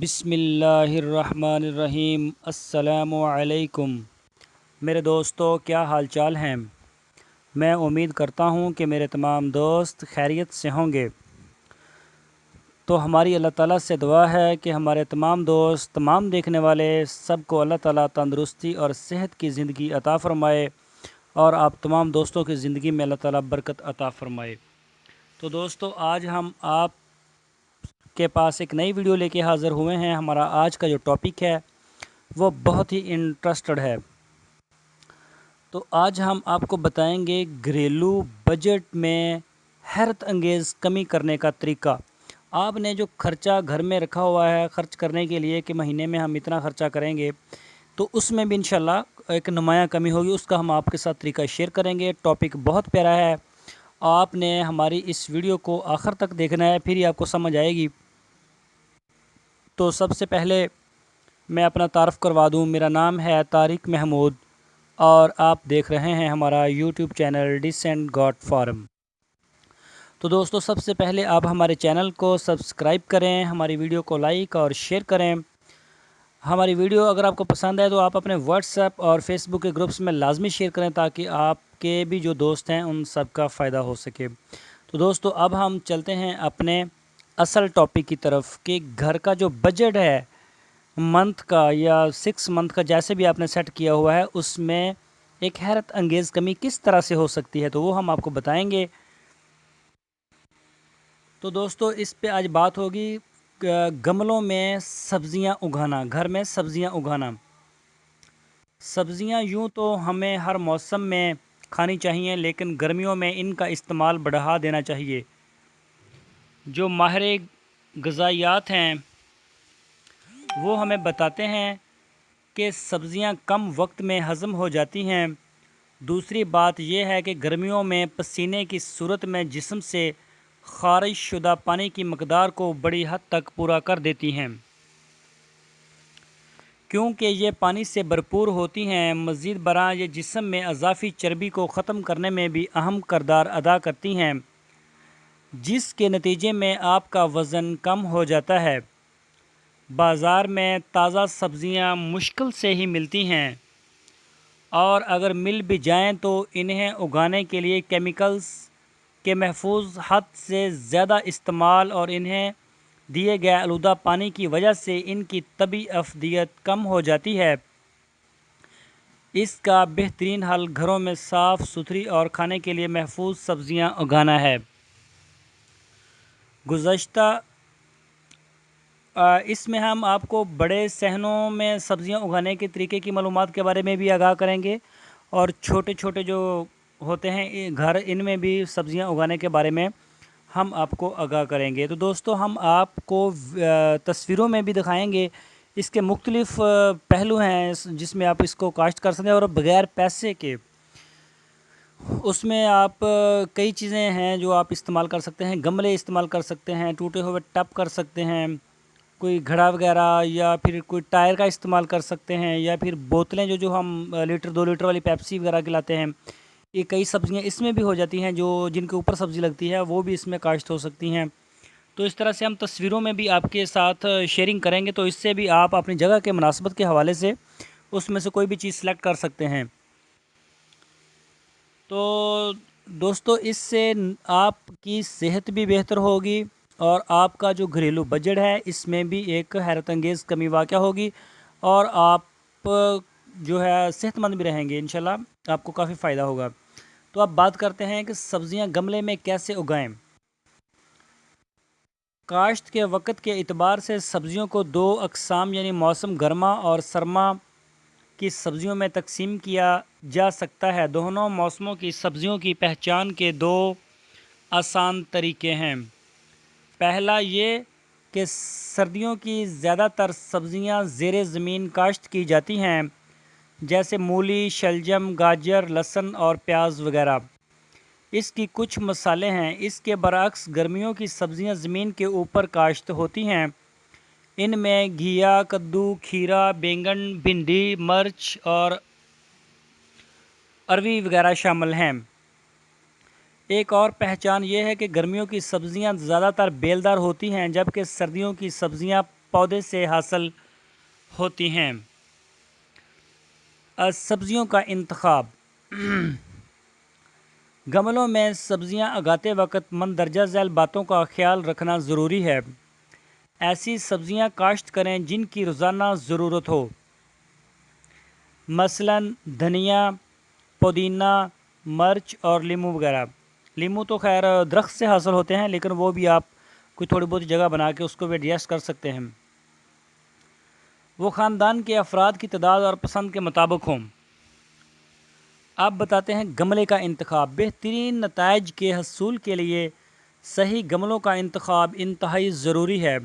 بسم اللہ الرحمن الرحیم۔ السلام علیکم میرے دوستو، کیا حال چال ہیں؟ میں امید کرتا ہوں کہ میرے تمام دوست خیریت سے ہوں گے۔ تو ہماری اللہ تعالیٰ سے دعا ہے کہ ہمارے تمام دوست، تمام دیکھنے والے سب کو اللہ تعالیٰ تندرستی اور صحت کی زندگی عطا فرمائے، اور آپ تمام دوستوں کی زندگی میں اللہ تعالیٰ برکت عطا فرمائے۔ تو دوستو، آج ہم آپ کے پاس ایک نئی ویڈیو لے کے حاضر ہوئے ہیں۔ ہمارا آج کا جو ٹاپک ہے وہ بہت ہی انٹرسٹڈ ہے۔ تو آج ہم آپ کو بتائیں گے گھریلو بجٹ میں حیرت انگیز کمی کرنے کا طریقہ۔ آپ نے جو خرچہ گھر میں رکھا ہوا ہے خرچ کرنے کے لیے کہ مہینے میں ہم اتنا خرچہ کریں گے، تو اس میں بھی انشاءاللہ ایک نمایاں کمی ہوگی۔ اس کا ہم آپ کے ساتھ طریقہ شیئر کریں گے۔ ٹاپک بہت پیارا ہے، آپ نے ہماری اس ویڈیو کو آخر تک دیکھنا ہے، پھر ہی آپ کو سمجھ آئے گی۔ تو سب سے پہلے میں اپنا تعارف کروا دوں۔ میرا نام ہے طارق محمود، اور آپ دیکھ رہے ہیں ہمارا YouTube channel decent God form. تو دوستو، سب سے پہلے آپ ہمارے چینل کو سبسکرائب کریں، ہماری ویڈیو کو لائک اور شیئر کریں۔ ہماری ویڈیو اگر آپ کو پسند ہے تو آپ اپنے واٹس ایپ اور فیس بک کے گروپس میں لازمی شیئر کریں، تاکہ آپ کے بھی جو دوست ہیں ان سب کا فائدہ ہو سکے۔ تو دوستو، اب ہم چلتے ہیں اپنے اصل ٹاپک کی طرف کہ گھر کا جو بجٹ ہے منتھ کا یا 6 منتھ کا، جیسے بھی آپ نے سیٹ کیا ہوا ہے، اس میں ایک حیرت انگیز کمی کس طرح سے ہو سکتی ہے، تو وہ ہم آپ کو بتائیں گے۔ تو دوستو، اس پہ آج بات ہوگی گملوں میں سبزیاں اگانا، گھر میں سبزیاں اگانا۔ سبزیاں یوں تو ہمیں ہر موسم میں کھانی چاہیے، لیکن گرمیوں میں ان کا استعمال بڑھا دینا چاہیے۔ جو ماہر غذائیات ہیں وہ ہمیں بتاتے ہیں کہ سبزیاں کم وقت میں ہضم ہو جاتی ہیں۔ دوسری بات یہ ہے کہ گرمیوں میں پسینے کی صورت میں جسم سے خارج شدہ پانی کی مقدار کو بڑی حد تک پورا کر دیتی ہیں، کیونکہ یہ پانی سے بھرپور ہوتی ہیں۔ مزید برآں یہ جسم میں اضافی چربی کو ختم کرنے میں بھی اہم کردار ادا کرتی ہیں، جس کے نتیجے میں آپ کا وزن کم ہو جاتا ہے۔ بازار میں تازہ سبزیاں مشکل سے ہی ملتی ہیں، اور اگر مل بھی جائیں تو انہیں اگانے کے لیے کیمیکلز کے محفوظ حد سے زیادہ استعمال اور انہیں دیے گئے آلودہ پانی کی وجہ سے ان کی طبی افادیت کم ہو جاتی ہے۔ اس کا بہترین حل گھروں میں صاف ستھری اور کھانے کے لیے محفوظ سبزیاں اگانا ہے۔ اس میں ہم آپ کو بڑے صحنوں میں سبزیاں اگانے کے طریقے کی معلومات کے بارے میں بھی آگاہ کریں گے، اور چھوٹے چھوٹے جو ہوتے ہیں گھر، ان میں بھی سبزیاں اگانے کے بارے میں ہم آپ کو آگاہ کریں گے۔ تو دوستو، ہم آپ کو تصویروں میں بھی دکھائیں گے۔ اس کے مختلف پہلو ہیں جس میں آپ اس کو کاشت کر سکتے ہیں، اور بغیر پیسے کے اس میں آپ کئی چیزیں ہیں جو آپ استعمال کر سکتے ہیں۔ گملے استعمال کر سکتے ہیں، ٹوٹے ہوئے ٹب کر سکتے ہیں، کوئی گھڑا وغیرہ، یا پھر کوئی ٹائر کا استعمال کر سکتے ہیں، یا پھر بوتلیں جو ہم لیٹر 2 لیٹر والی پیپسی وغیرہ کی لاتے ہیں۔ یہ کئی سبزیاں اس میں بھی ہو جاتی ہیں، جو جن کے اوپر سبزی لگتی ہے وہ بھی اس میں کاشت ہو سکتی ہیں۔ تو اس طرح سے ہم تصویروں میں بھی آپ کے ساتھ شیئرنگ کریں گے، تو اس سے بھی آپ اپنی جگہ کے مناسبت کے حوالے سے اس میں سے کوئی بھی چیز سلیکٹ کر سکتے ہیں۔ تو دوستو، اس سے آپ کی صحت بھی بہتر ہوگی، اور آپ کا جو گھریلو بجٹ ہے اس میں بھی ایک حیرت انگیز کمی واقع ہوگی، اور آپ جو ہے صحت مند بھی رہیں گے۔ انشاءاللہ آپ کو کافی فائدہ ہوگا۔ تو اب بات کرتے ہیں کہ سبزیاں گملے میں کیسے اگائیں۔ کاشت کے وقت کے اعتبار سے سبزیوں کو 2 اقسام یعنی موسم گرما اور سرما کی سبزیوں میں تقسیم کیا جا سکتا ہے۔ دونوں موسموں کی سبزیوں کی پہچان کے 2 آسان طریقے ہیں۔ پہلا یہ کہ سردیوں کی زیادہ تر سبزیاں زیر زمین کاشت کی جاتی ہیں، جیسے مولی، شلجم، گاجر، لہسن اور پیاز وغیرہ۔ اس کی کچھ مثالیں ہیں۔ اس کے برعکس گرمیوں کی سبزیاں زمین کے اوپر کاشت ہوتی ہیں۔ ان میں گھیا، کدو، کھیرا، بینگن، بھنڈی، مرچ اور اروی وغیرہ شامل ہیں۔ ایک اور پہچان یہ ہے کہ گرمیوں کی سبزیاں زیادہ تر بیلدار ہوتی ہیں، جبکہ سردیوں کی سبزیاں پودے سے حاصل ہوتی ہیں۔ سبزیوں کا انتخاب۔ گملوں میں سبزیاں اگاتے وقت مندرجہ ذیل باتوں کا خیال رکھنا ضروری ہے۔ ایسی سبزیاں کاشت کریں جن کی روزانہ ضرورت ہو، مثلاً دھنیا، پودینہ، مرچ اور لیموں وغیرہ۔ لیموں تو خیر درخت سے حاصل ہوتے ہیں، لیکن وہ بھی آپ کوئی تھوڑی بہت جگہ بنا کے اس کو بھی ایڈجسٹ کر سکتے ہیں۔ وہ خاندان کے افراد کی تعداد اور پسند کے مطابق ہوں۔ اب بتاتے ہیں گملے کا انتخاب۔ بہترین نتائج کے حصول کے لیے صحیح گملوں کا انتخاب انتہائی ضروری ہے،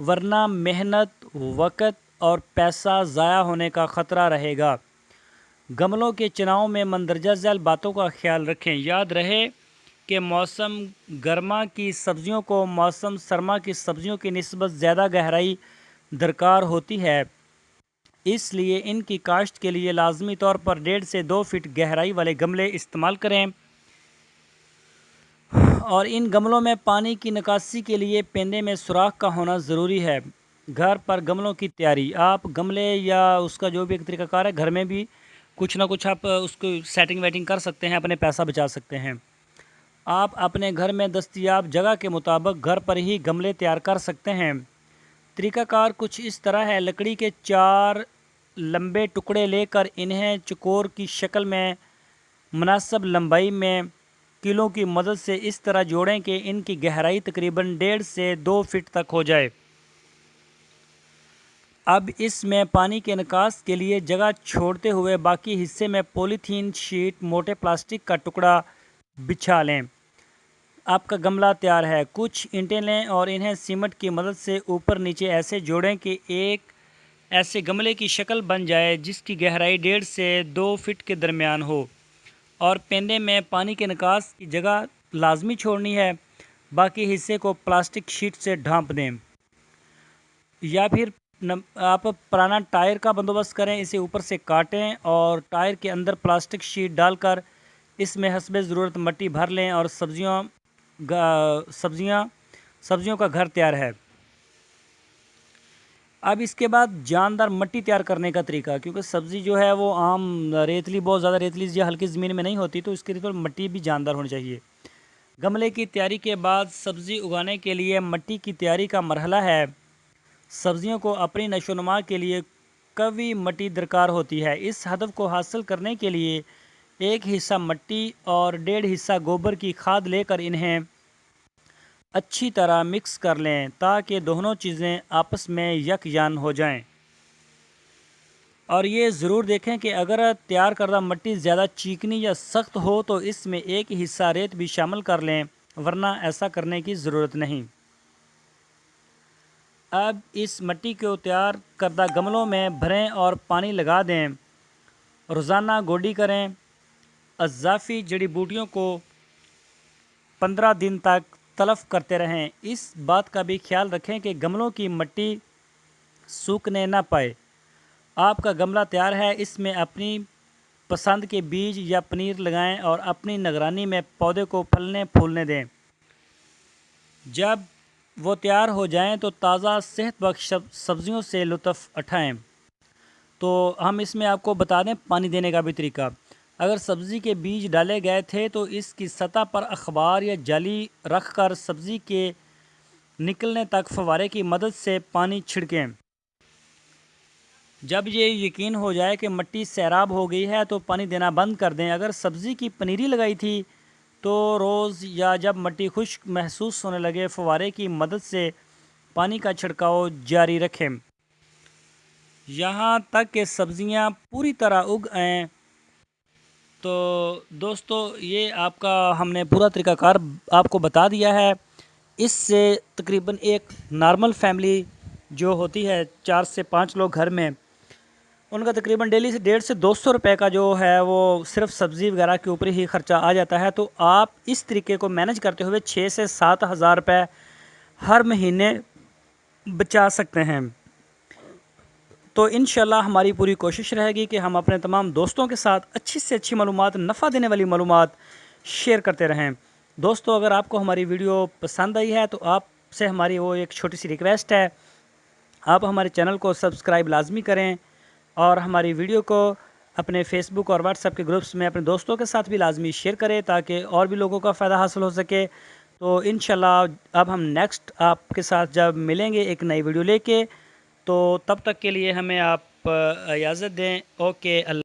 ورنہ محنت، وقت اور پیسہ ضائع ہونے کا خطرہ رہے گا۔ گملوں کے چناؤ میں مندرجہ ذیل باتوں کا خیال رکھیں۔ یاد رہے کہ موسم گرما کی سبزیوں کو موسم سرما کی سبزیوں کی نسبت زیادہ گہرائی درکار ہوتی ہے، اس لیے ان کی کاشت کے لیے لازمی طور پر 1.5 سے 2 فٹ گہرائی والے گملے استعمال کریں، اور ان گملوں میں پانی کی نکاسی کے لیے پیندے میں سوراخ کا ہونا ضروری ہے۔ گھر پر گملوں کی تیاری۔ آپ گملے یا اس کا جو بھی ایک طریقہ کار ہے، گھر میں بھی کچھ نہ کچھ آپ اس کو سیٹنگ ویٹنگ کر سکتے ہیں، اپنے پیسہ بچا سکتے ہیں۔ آپ اپنے گھر میں دستیاب جگہ کے مطابق گھر پر ہی گملے تیار کر سکتے ہیں۔ طریقہ کار کچھ اس طرح ہے۔ لکڑی کے 4 لمبے ٹکڑے لے کر انہیں چوکور کی شکل میں مناسب لمبائی میں کیلوں کی مدد سے اس طرح جوڑیں کہ ان کی گہرائی تقریباً 1.5 سے 2 فٹ تک ہو جائے۔ اب اس میں پانی کے نکاس کے لیے جگہ چھوڑتے ہوئے باقی حصے میں پولی تھین شیٹ موٹے پلاسٹک کا ٹکڑا بچھا لیں۔ آپ کا گملہ تیار ہے۔ کچھ اینٹیں لیں اور انہیں سیمنٹ کی مدد سے اوپر نیچے ایسے جوڑیں کہ ایک ایسے گملے کی شکل بن جائے جس کی گہرائی 1.5 سے 2 فٹ کے درمیان ہو، اور پیندے میں پانی کے نکاس کی جگہ لازمی چھوڑنی ہے۔ باقی حصے کو پلاسٹک شیٹ سے ڈھانپ دیں، یا پھر آپ پرانا ٹائر کا بندوبست کریں، اسے اوپر سے کاٹیں اور ٹائر کے اندر پلاسٹک شیٹ ڈال کر اس میں حسب ضرورت مٹی بھر لیں، اور سبزیوں کا گھر تیار ہے۔ اب اس کے بعد جاندار مٹی تیار کرنے کا طریقہ، کیونکہ سبزی جو ہے وہ عام ریتلی، بہت زیادہ ریتلی یا ہلکی زمین میں نہیں ہوتی، تو اس کے لیے مٹی بھی جاندار ہونی چاہیے۔ گملے کی تیاری کے بعد سبزی اگانے کے لیے مٹی کی تیاری کا مرحلہ ہے۔ سبزیوں کو اپنی نشو و نما کے لیے قوی مٹی درکار ہوتی ہے۔ اس ہدف کو حاصل کرنے کے لیے 1 حصہ مٹی اور 1.5 حصہ گوبر کی کھاد لے کر انہیں اچھی طرح مکس کر لیں تاکہ دونوں چیزیں آپس میں یکجان ہو جائیں، اور یہ ضرور دیکھیں کہ اگر تیار کردہ مٹی زیادہ چیکنی یا سخت ہو تو اس میں 1 حصہ ریت بھی شامل کر لیں، ورنہ ایسا کرنے کی ضرورت نہیں۔ اب اس مٹی کو تیار کردہ گملوں میں بھریں اور پانی لگا دیں۔ روزانہ گوڈی کریں۔ اضافی جڑی بوٹیوں کو 15 دن تک تلف کرتے رہیں۔ اس بات کا بھی خیال رکھیں کہ گملوں کی مٹی سوکھنے نہ پائے۔ آپ کا گملہ تیار ہے، اس میں اپنی پسند کے بیج یا پنیر لگائیں اور اپنی نگرانی میں پودے کو پھلنے پھولنے دیں۔ جب وہ تیار ہو جائیں تو تازہ صحت بخش سبزیوں سے لطف اٹھائیں۔ تو ہم اس میں آپ کو بتا دیں پانی دینے کا بھی طریقہ۔ اگر سبزی کے بیج ڈالے گئے تھے تو اس کی سطح پر اخبار یا جالی رکھ کر سبزی کے نکلنے تک فوارے کی مدد سے پانی چھڑکیں۔ جب یہ یقین ہو جائے کہ مٹی سیراب ہو گئی ہے تو پانی دینا بند کر دیں۔ اگر سبزی کی پنیری لگائی تھی تو روز یا جب مٹی خشک محسوس ہونے لگے فوارے کی مدد سے پانی کا چھڑکاؤ جاری رکھیں یہاں تک کہ سبزیاں پوری طرح اگ آئیں۔ تو دوستو یہ آپ کا ہم نے پورا طریقہ کار آپ کو بتا دیا ہے۔ اس سے تقریباً ایک نارمل فیملی جو ہوتی ہے 4 سے 5 لوگ گھر میں، ان کا تقریباً ڈیلی سے 150 سے 200 روپے کا جو ہے وہ صرف سبزی وغیرہ کے اوپر ہی خرچہ آ جاتا ہے۔ تو آپ اس طریقے کو مینج کرتے ہوئے 6 سے 7 ہزار روپے ہر مہینے بچا سکتے ہیں۔ تو انشاءاللہ ہماری پوری کوشش رہے گی کہ ہم اپنے تمام دوستوں کے ساتھ اچھی سے اچھی معلومات، نفع دینے والی معلومات شیئر کرتے رہیں۔ دوستو اگر آپ کو ہماری ویڈیو پسند آئی ہے تو آپ سے ہماری وہ ایک چھوٹی سی ریکویسٹ ہے آپ ہمارے چینل کو سبسکرائب لازمی کریں اور ہماری ویڈیو کو اپنے فیس بک اور واٹس ایپ کے گروپس میں اپنے دوستوں کے ساتھ بھی لازمی شیئر کریں تاکہ اور بھی لوگوں کا فائدہ حاصل ہو سکے۔ تو انشاءاللہ اب ہم نیکسٹ آپ کے ساتھ جب ملیں گے ایک نئی ویڈیو لے کے، تو تب تک کے لیے ہمیں آپ اجازت دیں۔ اوکے، اللہ